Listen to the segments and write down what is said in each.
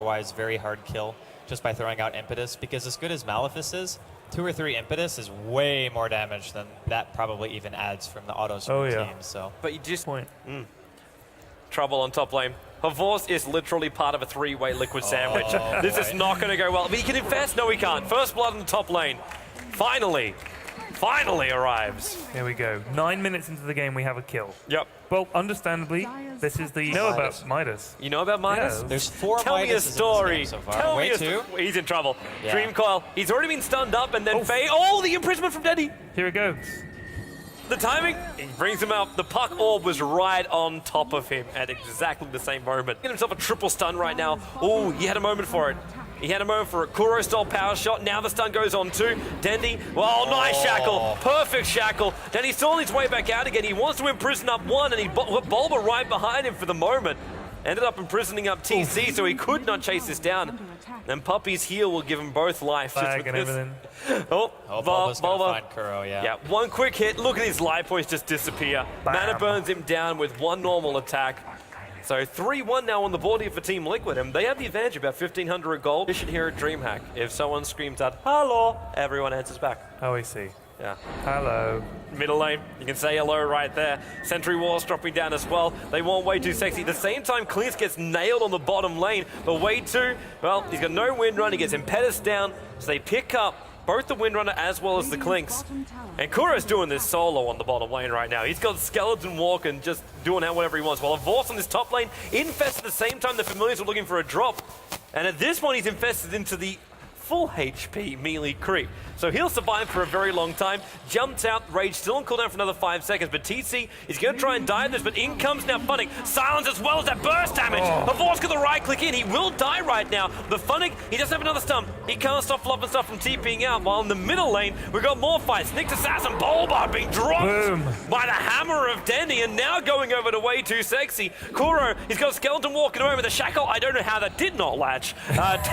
otherwise very hard kill just by throwing out impetus, because as good as Malefice is, 2 or 3 impetus is way more damage than that probably even adds from the autos from the team. So, but you just trouble on top lane. Havor's is literally part of a 3-way liquid sandwich. This is not going to go well. But he can infest? No, he can't. First blood in the top lane. Finally arrives. Here we go. 9 minutes into the game, we have a kill. Yep. Well, understandably, this is the... You know about Midas. You know about Midas? Yeah. There's 4 Tell me a Midases story. in this game so far. Tell me Wait, 2? He's in trouble. Yeah. Dream Coil. He's already been stunned up and then the imprisonment from Denny. Here it goes. The timing, he brings him out. The puck orb was right on top of him at exactly the same moment. Get himself a triple stun right now. Oh, he had a moment for it. He had a moment for a Kuro style power shot. Now the stun goes on too. Dendy, well, nice shackle. Perfect shackle. Dendy's still on his way back out again. He wants to imprison up one, and he Bulba right behind him for the moment. Ended up imprisoning up TC, so he could not chase this down. And Puppy's heal will give him both life. Flag and everything. Bulba's gonna find Kuro, Yeah, one quick hit. Look at his life points just disappear. Bam. Mana burns him down with one normal attack. So 3-1 now on the board here for Team Liquid, and they have the advantage, about 1,500 gold. You should hear a DreamHack. If someone screams out, "Hello," everyone answers back. Oh, I see. Yeah. Hello. Middle lane, you can say hello right there. Sentry Wars dropping down as well. They want Way Too Sexy. At the same time, Cleans gets nailed on the bottom lane, but Way Too, well, he's got no Windrunner. He gets Impetus down, so they pick up both the Windrunner as well as the Clinks. And Kuro's doing this solo on the bottom lane right now. He's got Skeleton Walk and just doing whatever he wants. While Avor's on this top lane, infested at the same time the Familiars are looking for a drop. And at this point, he's infested into the full HP melee creep. So he'll survive for a very long time. Jumped out, Rage still on cooldown for another 5 seconds, but TC is going to try and die this, but in comes now Funnick. Silence as well as that burst damage. Avor's got the right click in. He will die right now. The Funnick, he doesn't have another stun. He can't stop Fluff and Stuff from TPing out, while in the middle lane, we've got more fights. Nyx Assassin, Bulba being dropped by the hammer of Denny, and now going over to Way Too Sexy. Kuro, he's got a Skeleton walking over the shackle. I don't know how that did not latch.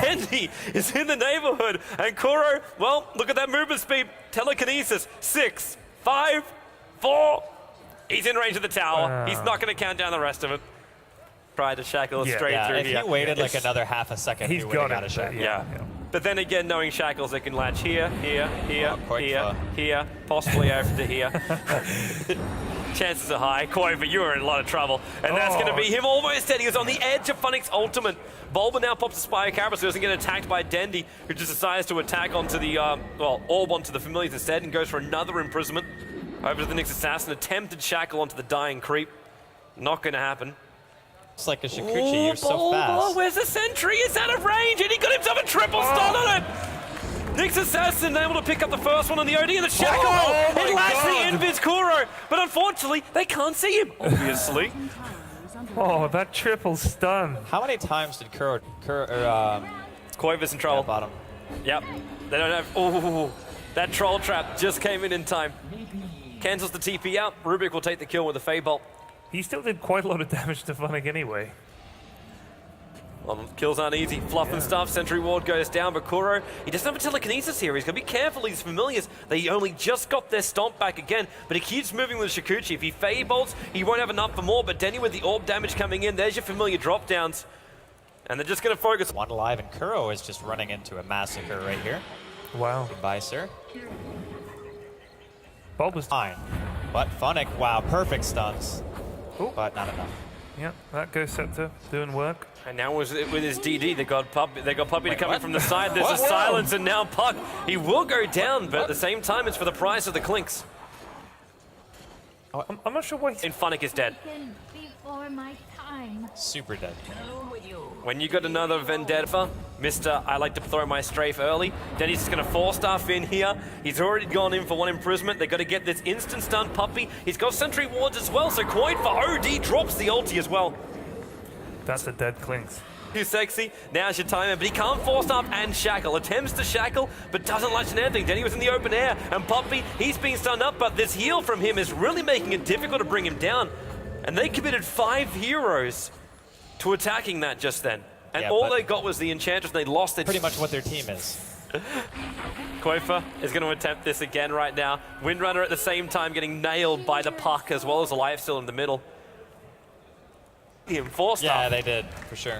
Denny is in the neighborhood, and Kuro, well, look at that movement speed. Telekinesis, 6, 5, 4. He's in range of the tower. He's not going to count down the rest of it. Tried to shackle straight through if here. he waited like another half a second, he would have got a shackle. Yeah. But then again, knowing shackles, they can latch here, possibly over to here. Chances are high. Koi, but you're in a lot of trouble. And that's going to be him almost dead. He was on the edge of Funnick's ultimate. Bulba now pops a Spire Carabas, so he doesn't get attacked by Dendy, who just decides to attack onto the, orb onto the Familiars instead, and goes for another imprisonment. Over to the Nyx Assassin, attempted shackle onto the dying creep. Not going to happen. It's like a Shikuchi, you're so fast. Where's the sentry? It's out of range, and he got himself a triple stun on it! Nyx Assassin able to pick up the first one on the OD, and the shackle! It latched the Invis Kuro, but unfortunately, they can't see him, obviously. Oh, that triple stun. How many times did Koiva's in trouble. Bottom? Yep. They don't have... Oh, that troll trap just came in time. Cancels the TP out. Rubik will take the kill with a Fey Bolt. He still did quite a lot of damage to Funnick anyway. Well, kills aren't easy. Fluff and Stuff. Sentry Ward goes down, but Kuro, he doesn't have a telekinesis here. He's got to be careful. These Familiars, they only just got their stomp back again, but he keeps moving with Shikuchi. If he Fey Bolts, he won't have enough for more, but Denny with the orb damage coming in, there's your Familiar drop downs. And they're just going to focus. One alive, and Kuro is just running into a massacre right here. Wow. Goodbye, sir. Bulba's Fine. But Funnick, wow, perfect stuns. Ooh. But not enough. Yeah, that Ghost Scepter doing work. And now with his DD, they got Puppy to come in from the side. There's a silence, and now Puck, he will go down, but at the same time, it's for the price of the Clinks. I'm not sure why And Funnick is dead. Before my time. Super dead. When you got another Vendetta, Mr. I like to throw my strafe early, then he's just going to 4-staff in here. He's already gone in for one imprisonment. They've got to get this instant stun Puppy. He's got Sentry Wards as well, so Coin for OD drops the ulti as well. That's a dead Clinks. Too sexy. Now's your time, but he can't force up and shackle. Attempts to shackle, but doesn't latch on anything. Denny was in the open air, and Puppy, he's being stunned up, but this heal from him is really making it difficult to bring him down. And they committed 5 heroes to attacking that just then. And all they got was the Enchantress, and they lost it. Pretty much what their team is. Koifa is going to attempt this again right now. Windrunner at the same time getting nailed by the puck, as well as the life still in the middle. Him 4-star. Yeah, they did, for sure.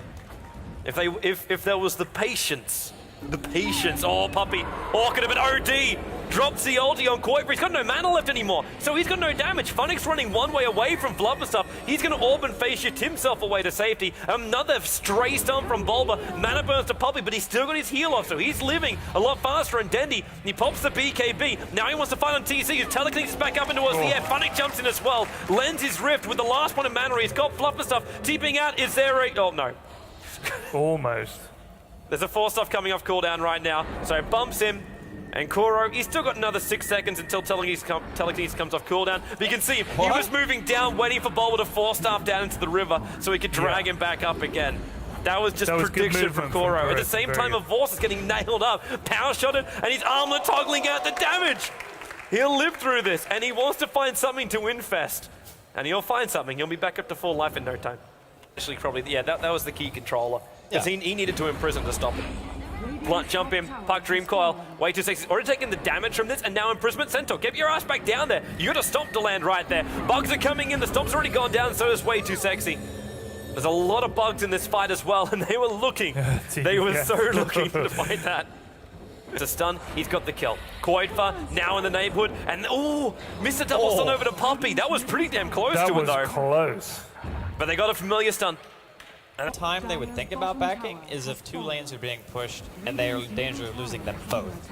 If there was the patience. Oh, Puppey. Oh, could have been OD. Drops the ulti on Koi, but he's got no mana left anymore, so he's got no damage. Funnick's running one way away from Flub and stuff. He's going to orb and phase shift himself away to safety. Another stray stun from Bulba. Mana burns to Puppey, but he's still got his heal off, so he's living a lot faster. And Dendy, he pops the BKB. Now he wants to fight on TC. His telekinesis back up and towards the air. Funnick jumps in as well. Lends his rift with the last one in mana. He's got Fluff and stuff. TPing out. Is there a... Oh, no. Almost. There's a 4-stuff coming off cooldown right now, so bumps him. And Kuro, he's still got another 6 seconds until telekinesis comes off cooldown. But you can see him, he was moving down, waiting for Bulba to 4-staff down into the river so he could drag him back up again. That was just prediction from Kuro. At the same time, Vorce is getting nailed up, power shotted, and his armlet toggling out the damage. He'll live through this, and he wants to find something to infest. And he'll find something. He'll be back up to full life in no time. Actually, probably, yeah, that was the key controller. Because he needed to imprison to stop it. Blunt jump in, Puck Dream Coil, way too sexy. Already taking the damage from this, and now imprisonment. Centaur, get your ass back down there. You got to stop to land right there. Bugs are coming in, the stomp's already gone down, so is way too sexy. There's a lot of bugs in this fight as well, and they were looking. They were so looking to fight that. It's a stun, he's got the kill. Koitfa now in the neighborhood, and missed a double stun over to Puppey. That was pretty damn close to it though. That was close. But they got a familiar stun. The time they would think about backing is if 2 lanes are being pushed and they are in danger of losing them both.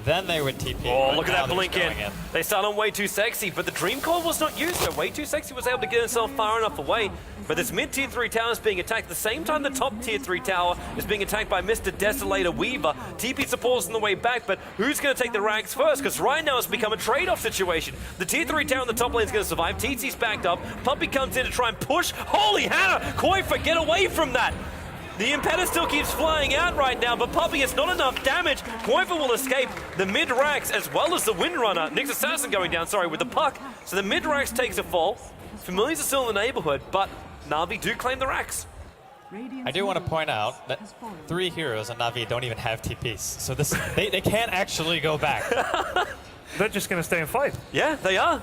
Then they would TP. Oh, look at that blink in. They start on way too sexy, but the Dream Coil was not used, so way too sexy was able to get himself far enough away. But this mid-tier 3 tower is being attacked. At the same time, the top tier 3 tower is being attacked by Mr. Desolator Weaver. TP supports on the way back, but who's going to take the rags first? Because right now it's become a trade-off situation. The tier 3 tower in the top lane is going to survive. TT's backed up. Puppey comes in to try and push. Holy Hannah! Koifa, get away from that! The Impetus still keeps flying out right now, but Puppey, it's not enough damage. Koifa will escape the mid-racks as well as the Windrunner. Nyx Assassin going down, with the puck. So the mid-racks takes a fall. Familiars are still in the neighborhood, but Navi do claim the racks. I do want to point out that 3 heroes on Navi don't even have TPs, so they can't actually go back. They're just going to stay and fight. Yeah, they are.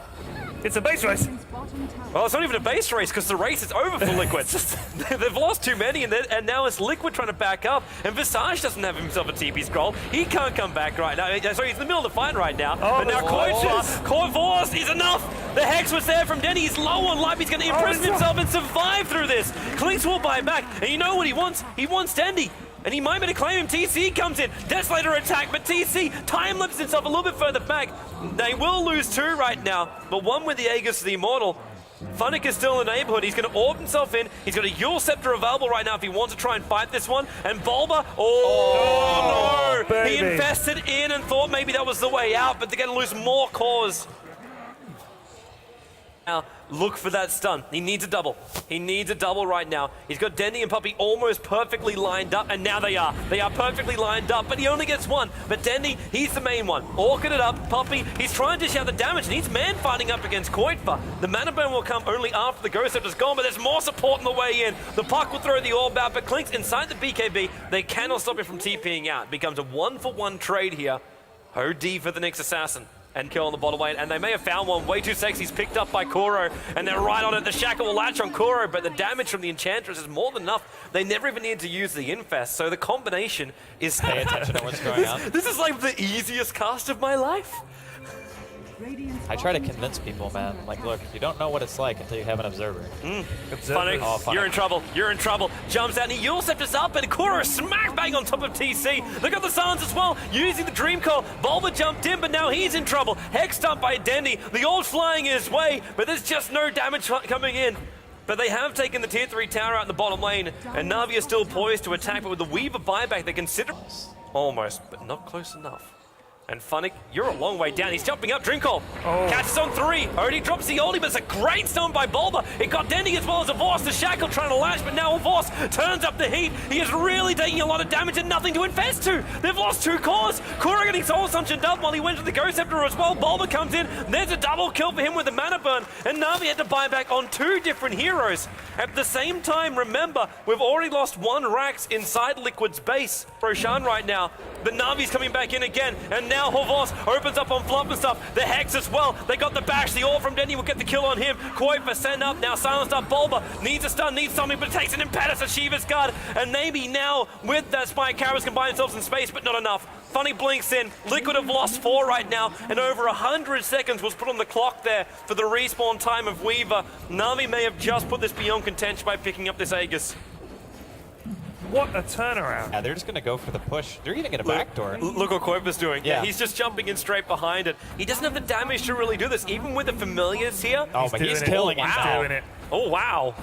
It's a base race. Well, it's not even a base race because the race is over for Liquid. They've lost too many, and now it's Liquid trying to back up. And Visage doesn't have himself a TP scroll. He can't come back right now. Sorry, he's in the middle of the fight right now. But now Vorce is enough. The Hex was there from Denny. He's low on life. He's going to imprison himself and survive through this. Clinks will buy back. And you know what he wants? He wants Dendy. And he might be able to claim him. TC comes in. Desolator attack, but TC time-lapses himself a little bit further back. They will lose 2 right now, but 1 with the Aegis of the Immortal. Funnick is still in the neighborhood. He's going to orb himself in. He's got a Yule Scepter available right now if he wants to try and fight this one. And Bulba, no! Baby. He invested in and thought maybe that was the way out, but they're going to lose more cores. Now, look for that stun. He needs a double. He needs a double right now. He's got Dendy and Puppey almost perfectly lined up, and now they are. They are perfectly lined up, but he only gets 1. But Dendy, he's the main one. Orchid it up. Puppey, he's trying to dish out the damage, and he's man fighting up against Koitfa. The mana burn will come only after the Ghost Scepter's gone, but there's more support on the way in. The puck will throw the orb out, but Clinks inside the BKB. They cannot stop it from TPing out. It becomes a 1-for-1 trade here. OD for the Nyx Assassin. And kill on the bottom lane, and they may have found one. Way too sexy. He's picked up by Kuro, and they're right on it. The Shackle will latch on Kuro, but the damage from the Enchantress is more than enough. They never even need to use the Infest, so the combination is... Pay attention to what's going on. This is like the easiest cast of my life. I try to convince people, man. Like, look, you don't know what it's like until you have an observer. Funnick, you're in trouble. You're in trouble. Jumps out, and he Yule Scepters up, and Kuro smack bang on top of TC. They got the silence as well, using the Dream Coil. Bulba jumped in, but now he's in trouble. Hex stumped by Dendy. The old flying his way, but there's just no damage coming in. But they have taken the tier 3 tower out in the bottom lane, and Navi is still poised to attack, but with the Weaver buyback, they consider... Almost, but not close enough. And Funnick, you're a long way down. He's jumping up. Dream Coil. Catches on 3. Already drops the oldie, but it's a great stone by Bulba. It got Dendy as well as a Vorce. The Shackle trying to lash, but now a Vorce turns up the heat. He is really taking a lot of damage and nothing to infest to. They've lost 2 cores. Kuro getting Soul Sunctioned up while he went to the Ghost Scepter as well. Bulba comes in. There's a double kill for him with the mana burn. And Navi had to buy back on 2 different heroes. At the same time, remember, we've already lost 1 Rax inside Liquid's base. Roshan right now. The Navi's coming back in again. And now Horvos opens up on Fluff and stuff. The Hex as well. They got the bash. The ore from Denny will get the kill on him. Kuiper sent up. Now silenced up. Bulba needs a stun, needs something, but it takes an Impetus at Shiva's guard. And maybe now with that Spike Carriers can buy themselves in space, but not enough. Funny blinks in. Liquid have lost 4 right now, and over 100 seconds was put on the clock there for the respawn time of Weaver. Navi may have just put this beyond contention by picking up this Aegis. What a turnaround. Yeah, they're just going to go for the push. They're even going to backdoor. Look what Kuiper's doing. Yeah. He's just jumping in straight behind it. He doesn't have the damage to really do this, even with the familiars here. Oh, but he's killing it now. Doing it. Oh, wow.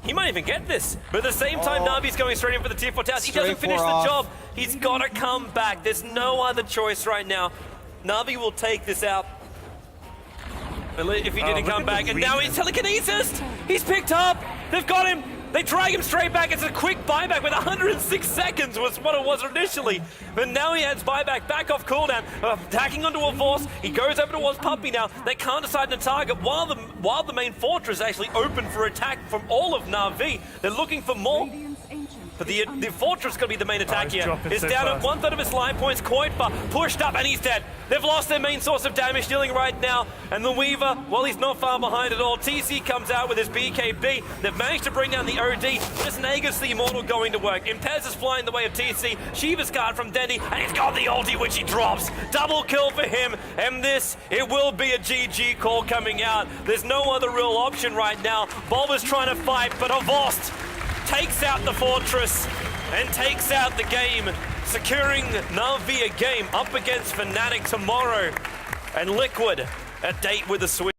He might even get this. But at the same time, Navi's going straight in for the tier 4 towers. He doesn't finish the job. He's got to come back. There's no other choice right now. Navi will take this out. If he didn't come back. And now he's telekinesis. He's picked up. They've got him. They drag him straight back. It's a quick buyback with 106 seconds was what it was initially. But now he has buyback back off cooldown, attacking onto a force. He goes over towards Puppy now. They can't decide to target while the main fortress is actually open for attack from all of Navi. They're looking for more. But the fortress is going to be the main attack here. It's down at 1/3 of his life points. Kuiper pushed up and he's dead. They've lost their main source of damage dealing right now. And the Weaver, well, he's not far behind at all. TC comes out with his BKB. They've managed to bring down the OD. Just an Aegis the Immortal going to work. Impez is flying the way of TC. Shiva's guard from Denny. And he's got the ulti, which he drops. Double kill for him. And this, it will be a GG call coming out. There's no other real option right now. Bulba's trying to fight, but Avost takes out the fortress and takes out the game, securing Navi a game up against Fnatic tomorrow. And Liquid, a date with the Switch.